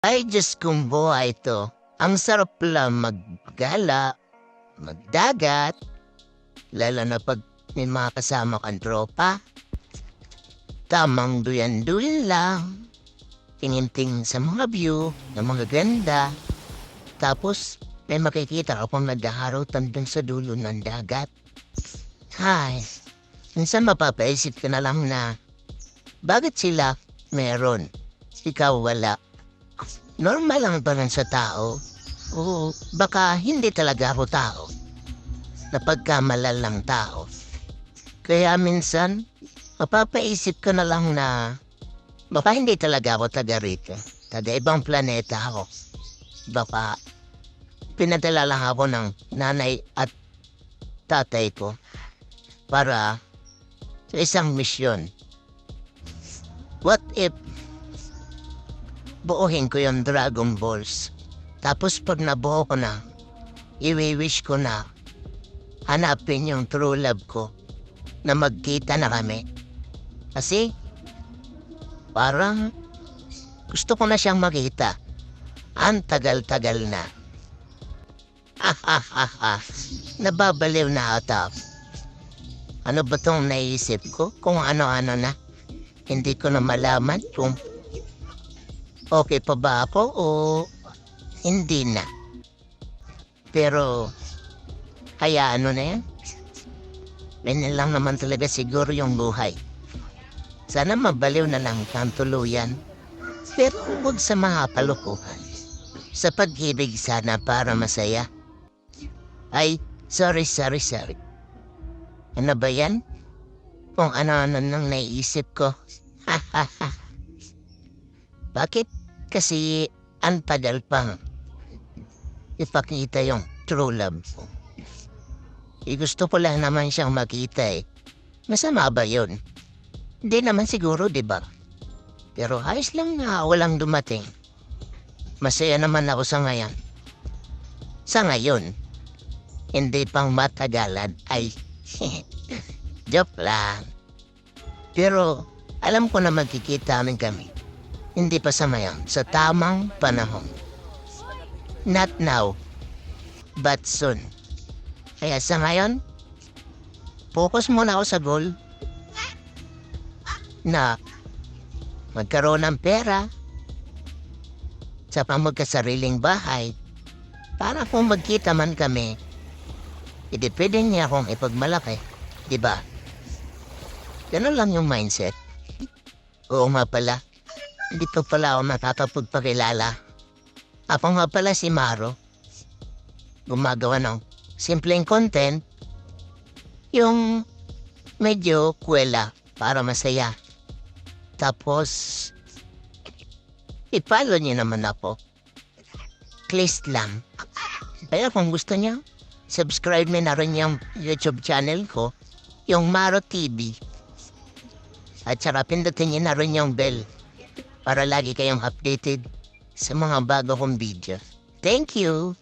Ay, Diyos kong buhay ito. Ang sarap lang maggala, magdagat, lalo na pag may mga kasama kang tropa. Tamang duyan-duyan lang. Tingin-tingin sa mga view, ng mga ganda. Tapos, may makikita ka pang naghaharutan dun sa dulo ng dagat. Hay, minsan mapapaisip ka na lang na, bakit sila meron? Ikaw wala. Normal lang ba sa tao? O baka hindi talaga ako tao? Napagkamalan lang tao. Kaya minsan, mapapaisip ka na lang na baka hindi talaga ako taga rito. Taga ibang planeta ako. Baka pinadala lang ako ng nanay at tatay ko para sa isang misyon. What if buuhin ko yung Dragon Balls? Tapos pag nabuo ko na, i-wish ko na hanapin yung true love ko na magkita na kami. Kasi parang gusto ko na siyang makita. Ang tagal-tagal na. Nababaliw na ata. Ano ba tong naisip ko? Kung ano-ano na. Hindi ko na malaman kung okay pa ba ako o hindi na. Pero hayaan mo na yan. Ganyan lang naman talaga siguro yung buhay. Sana mabaliw na lang kang tuluyan. Pero huwag sa mga kalukuhan. Sa pag-ibig sana para masaya. Ay, sorry. Ano ba yan? Kung ano-ano nang naiisip ko. Bakit? Kasi ang tagal pang ipakita yung true love ko. Gusto ko lang naman siyang makita eh. Masama ba yun? Hindi naman siguro, di ba? Pero ayos lang na walang dumating. Masaya naman ako sa ngayon. Sa ngayon, hindi pang matagalan ay joke lang. Pero alam ko na magkikita namin kami. Hindi pa sa ngayon, sa tamang panahon. Not now, but soon. Kaya sa ngayon, focus muna ako sa goal na magkaroon ng pera sa pamagkasariling bahay para kung magkita man kami, pwede niya akong ipagmalaki. Diba? Ganun lang yung mindset. Oo nga pala, hindi pa pala ako nakakapagpakilala. Ako nga pala si Maro. Gumagawa ng simpleng content, yung medyo kwela para masaya. Tapos, i-follow niyo naman ako. Please lang. Kaya kung gusto niya, subscribe na rin yung YouTube channel ko, yung Maro TV. At saka pindutin niyo na rin yung bell para lagi kayong updated sa mga bago kong video. Thank you!